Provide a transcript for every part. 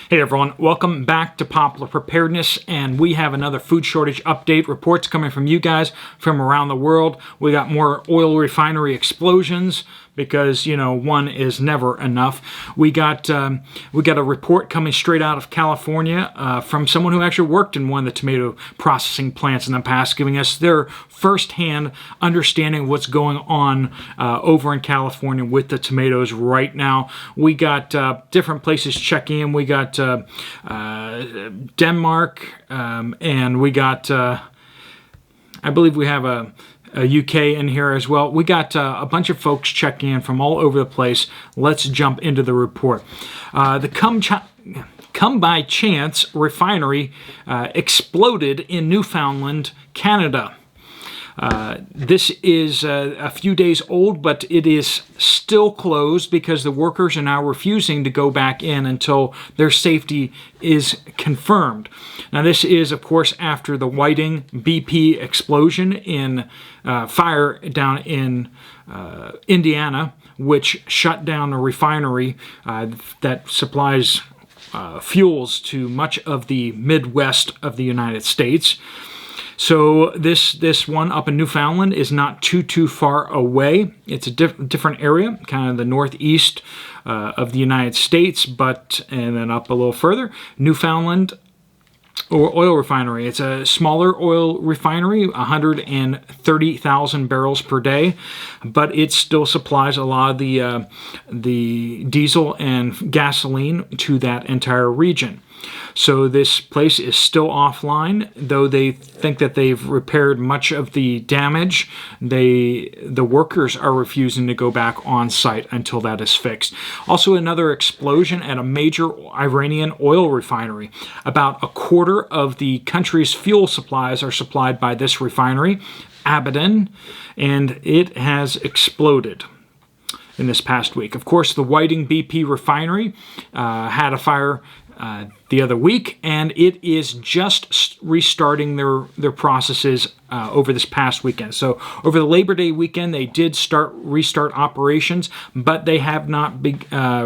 Hey everyone, welcome back to Poplar Preparedness, and we have another food shortage update. Reports coming from you guys from around the world. We got more oil refinery explosions because, you know, one is never enough. We got a report coming straight out of California from someone who actually worked in one of the tomato processing plants in the past, giving us their firsthand understanding of what's going on over in California with the tomatoes right now. We got different places checking in. We got Denmark, and we got, I believe we have a UK in here as well. We got a bunch of folks checking in from all over the place. Let's jump into the report. The Come By Chance Refinery exploded in Newfoundland, Canada. This is a few days old, but it is still closed because the workers are now refusing to go back in until their safety is confirmed. Now, this is, of course, after the Whiting BP explosion in fire down in Indiana, which shut down a refinery that supplies fuels to much of the Midwest of the United States. So this one up in Newfoundland is not too far away. It's a different area, kind of the northeast of the United States, and then up a little further, Newfoundland or oil refinery. It's a smaller oil refinery, 130,000 barrels per day, but it still supplies a lot of the diesel and gasoline to that entire region. So this place is still offline, though they think that they've repaired much of the damage. The workers are refusing to go back on site until that is fixed. Also, another explosion at a major Iranian oil refinery. About a quarter of the country's fuel supplies are supplied by this refinery, Abadan, and it has exploded in this past week. Of course, the Whiting BP refinery had a fire the other week, and it is just restarting their processes over this past weekend. So over the Labor Day weekend, they did restart operations, but they have not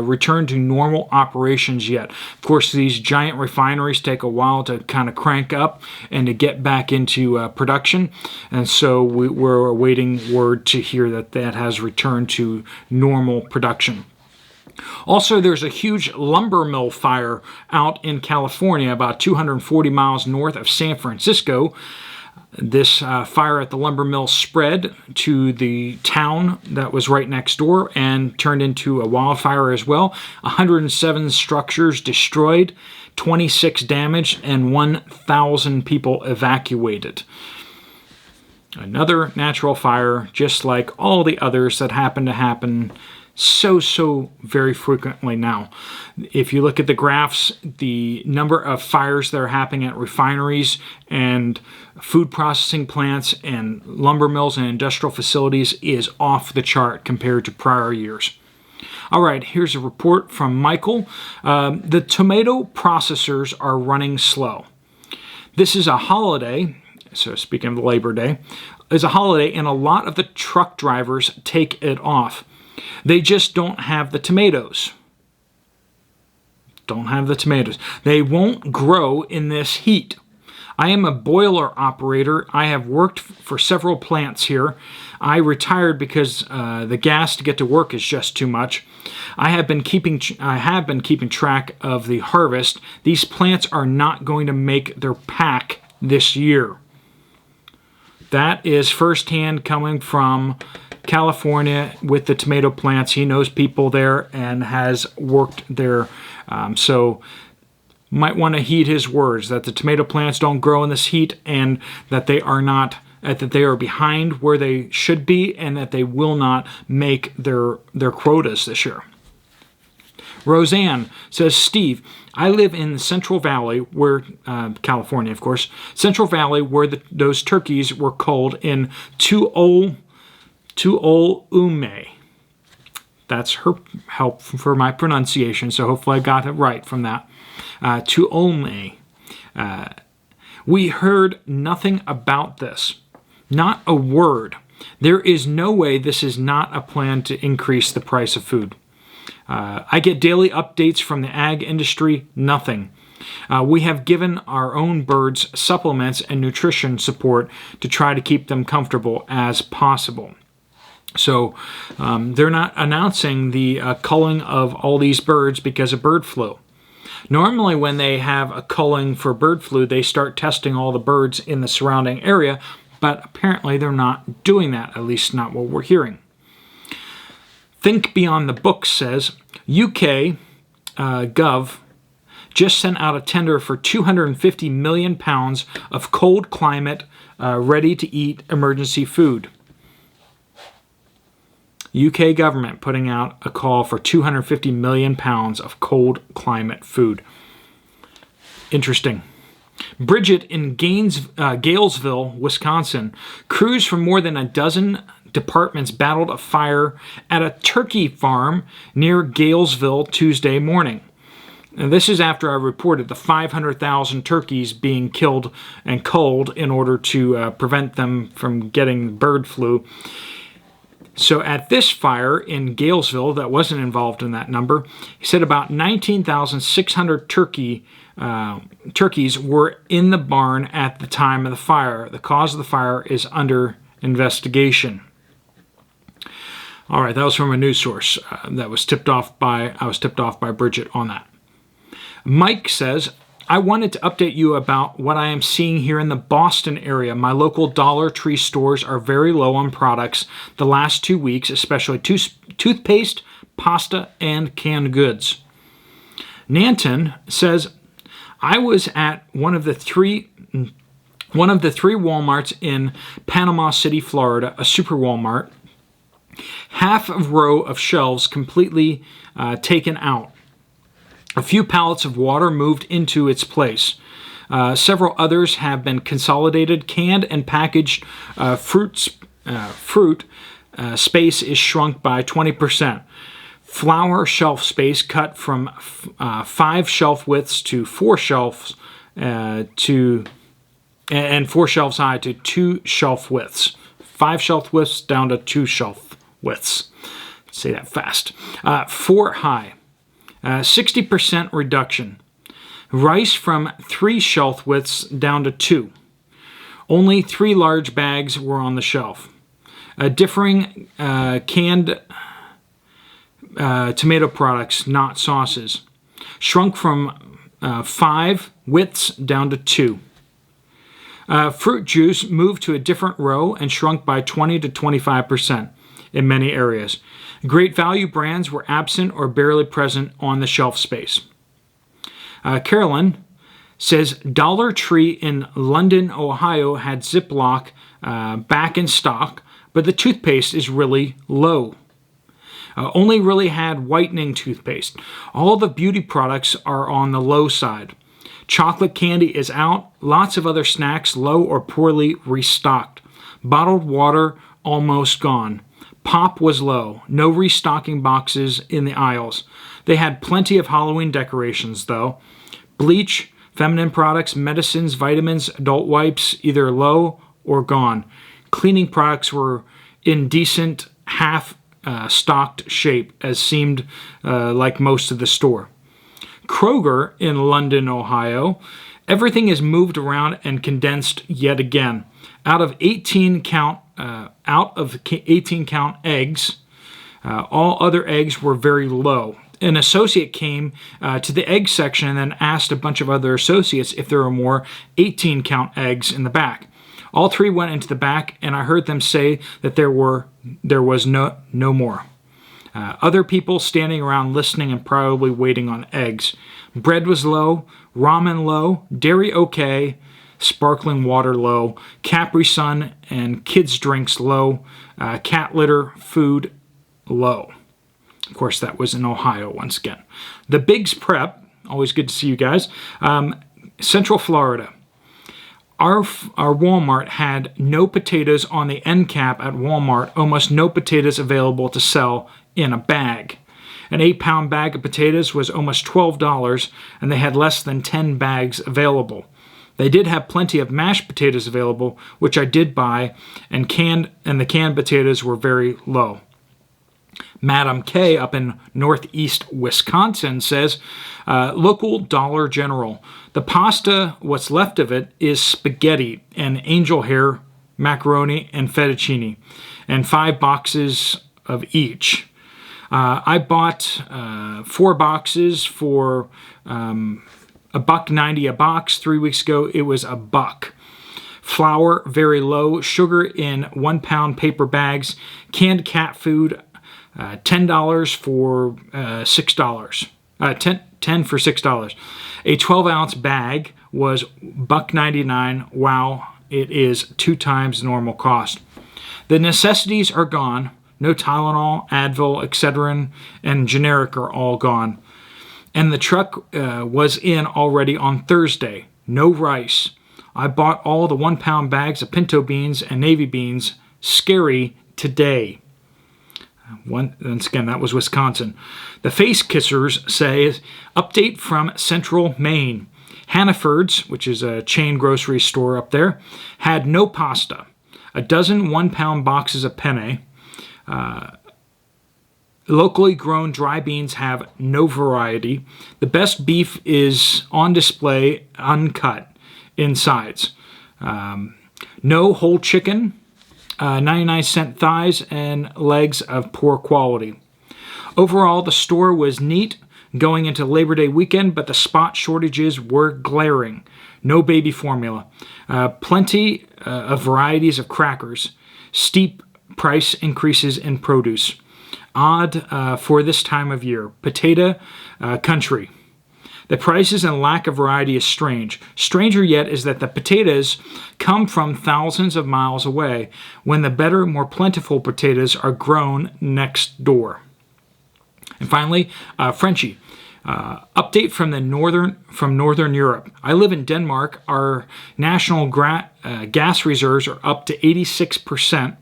returned to normal operations yet. Of course, these giant refineries take a while to kind of crank up and to get back into production, and so we're awaiting word to hear that has returned to normal production. Also, there's a huge lumber mill fire out in California, about 240 miles north of San Francisco. This fire at the lumber mill spread to the town that was right next door and turned into a wildfire as well. 107 structures destroyed, 26 damaged, and 1,000 people evacuated. Another natural fire, just like all the others that happen so very frequently now. If you look at the graphs, the number of fires that are happening at refineries and food processing plants and lumber mills and industrial facilities is off the chart compared to prior years. All right, here's a report from Michael. The tomato processors are running slow. This is a holiday, so speaking of Labor Day, is a holiday, and a lot of the truck drivers take it off. They just don't have the tomatoes. They won't grow in this heat. I am a boiler operator. I have worked for several plants here. I retired because the gas to get to work is just too much. I have been keeping track of the harvest. These plants are not going to make their pack this year. That is firsthand coming from California with the tomato plants. He knows people there and has worked there. So might want to heed his words that the tomato plants don't grow in this heat, and that they are behind where they should be, and that they will not make their quotas this year. Roseanne says, Steve, I live in the Central Valley, where California, of course, Central Valley, where those turkeys were culled in Tuolumne. That's her help for my pronunciation, so hopefully I got it right from that. Tuolumne. We heard nothing about this. Not a word. There is no way this is not a plan to increase the price of food. I get daily updates from the ag industry, nothing. We have given our own birds supplements and nutrition support to try to keep them comfortable as possible. So they're not announcing the culling of all these birds because of bird flu. Normally when they have a culling for bird flu, they start testing all the birds in the surrounding area, but apparently they're not doing that, at least not what we're hearing. Think Beyond the Book says, UK Gov just sent out a tender for £250 million of cold climate, ready-to-eat emergency food. UK government putting out a call for £250 million of cold climate food. Interesting. Bridget in Galesville, Wisconsin, crews from more than a dozen departments battled a fire at a turkey farm near Galesville Tuesday morning. Now, this is after I reported the 500,000 turkeys being killed and culled in order to prevent them from getting bird flu. So at this fire in Galesville, that wasn't involved in that number, he said about 19,600 turkeys were in the barn at the time of the fire. The cause of the fire is under investigation. All right, that was from a news source I was tipped off by Bridget on that. Mike says, I wanted to update you about what I am seeing here in the Boston area. My local Dollar Tree stores are very low on products the last 2 weeks, especially toothpaste, pasta, and canned goods. Nanton says, I was at one of the three Walmarts in Panama City, Florida, a super Walmart. Half a row of shelves completely taken out. A few pallets of water moved into its place. Several others have been consolidated. Canned and packaged fruit space is shrunk by 20%. Flour shelf space cut from 5 shelf widths to 4 shelves and 4 shelves high to 2 shelf widths. 5 shelf widths down to 2 shelf widths. Say that fast. 4 high. 60% reduction. Rice from 3 shelf widths down to 2. Only 3 large bags were on the shelf. Differing canned tomato products, not sauces. Shrunk from 5 widths down to 2. Fruit juice moved to a different row and shrunk by 20 to 25% in many areas. Great value brands were absent or barely present on the shelf space. Carolyn says Dollar Tree in London, Ohio had Ziploc back in stock, but the toothpaste is really low. Only really had whitening toothpaste. All the beauty products are on the low side. Chocolate candy is out. Lots of other snacks low or poorly restocked. Bottled water almost gone. Pop was low. No restocking boxes in the aisles. They had plenty of Halloween decorations, though. Bleach, feminine products, medicines, vitamins, adult wipes, either low or gone. Cleaning products were in decent half-stocked shape, as seemed like most of the store. Kroger in London, Ohio. Everything is moved around and condensed yet again. Out of 18 count eggs, all other eggs were very low. An associate came to the egg section and then asked a bunch of other associates if there were more 18 count eggs in the back. All 3 went into the back, and I heard them say that there was no more. Other people standing around listening and probably waiting on eggs. Bread was low, ramen low, dairy okay, sparkling water low, Capri Sun and kids drinks low, cat litter, food low. Of course, that was in Ohio once again. The Biggs Prep, always good to see you guys. Central Florida. Our Walmart had no potatoes on the end cap at Walmart, almost no potatoes available to sell in a bag. An 8-pound bag of potatoes was almost $12, and they had less than 10 bags available. They did have plenty of mashed potatoes available, which I did buy, and the canned potatoes were very low. Madam K up in northeast Wisconsin says, local Dollar General. The pasta, what's left of it, is spaghetti and angel hair, macaroni, and fettuccine, and 5 boxes of each. I bought 4 boxes for $1.90 a box. 3 weeks ago, it was $1. Flour, very low. Sugar in 1 pound paper bags. Canned cat food, $10 for $6. 10 for $6. A 12-ounce bag was $1.99. Wow, it is 2 times normal cost. The necessities are gone. No Tylenol, Advil, Excedrin, and generic are all gone. And the truck was in already on Thursday. No rice. I bought all the 1 pound bags of pinto beans and navy beans. Scary today. Once again, that was Wisconsin. The Face Kissers say, update from Central Maine. Hannaford's, which is a chain grocery store up there, had no pasta. A dozen 1 pound boxes of penne. Locally grown dry beans have no variety. The best beef is on display, uncut in sides. No whole chicken. 99-cent thighs and legs of poor quality. Overall, the store was neat going into Labor Day weekend, but the spot shortages were glaring. No baby formula. Plenty of varieties of crackers. Steep price increases in produce. Odd for this time of year. Potato country. The prices and lack of variety is strange. Stranger yet is that the potatoes come from thousands of miles away when the better, more plentiful potatoes are grown next door. And finally, Frenchie. Update from Northern Europe. I live in Denmark. Our national gas reserves are up to 86%,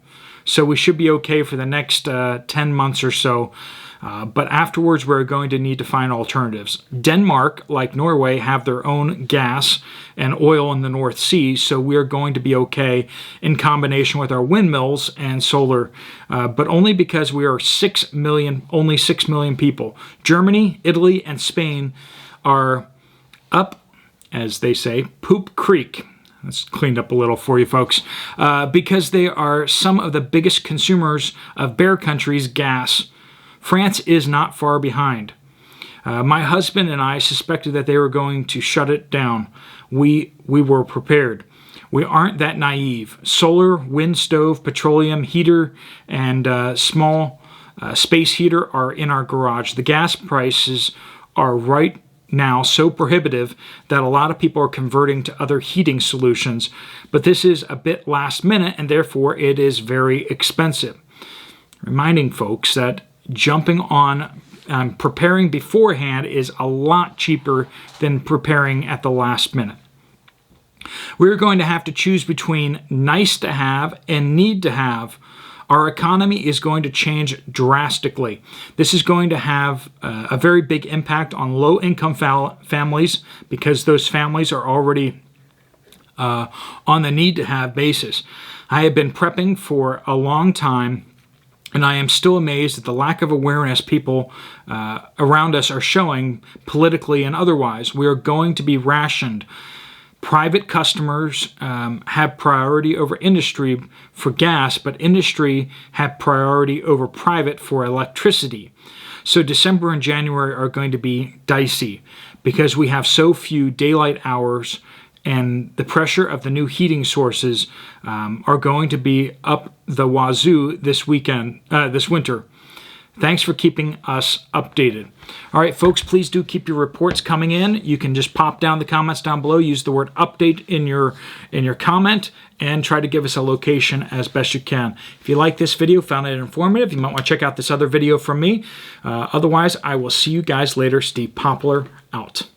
so we should be okay for the next 10 months or so. But afterwards, we're going to need to find alternatives. Denmark, like Norway, have their own gas and oil in the North Sea, so we're going to be okay in combination with our windmills and solar, but only because we are 6 million, only 6 million people. Germany, Italy, and Spain are up, as they say, poop creek. That's cleaned up a little for you folks, because they are some of the biggest consumers of Bear Country's gas. France is not far behind. My husband and I suspected that they were going to shut it down. We were prepared. We aren't that naive. Solar, wind stove, petroleum heater, and small space heater are in our garage. The gas prices are right now so prohibitive that a lot of people are converting to other heating solutions. But this is a bit last minute, and therefore it is very expensive. Reminding folks that jumping on preparing beforehand is a lot cheaper than preparing at the last minute. We're going to have to choose between nice to have and need to have. Our economy is going to change drastically. This is going to have a very big impact on low-income families because those families are already on the need-to-have basis. I have been prepping for a long time, and I am still amazed at the lack of awareness people around us are showing politically and otherwise. We are going to be rationed. Private customers have priority over industry for gas, but industry have priority over private for electricity. So December and January are going to be dicey because we have so few daylight hours, and the pressure of the new heating sources are going to be up the wazoo this winter. Thanks for keeping us updated. All right, folks, please do keep your reports coming in. You can just pop down the comments down below, use the word update in your comment, and try to give us a location as best you can. If you like this video, found it informative, you might want to check out this other video from me. Otherwise, I will see you guys later. Steve Poplar, out.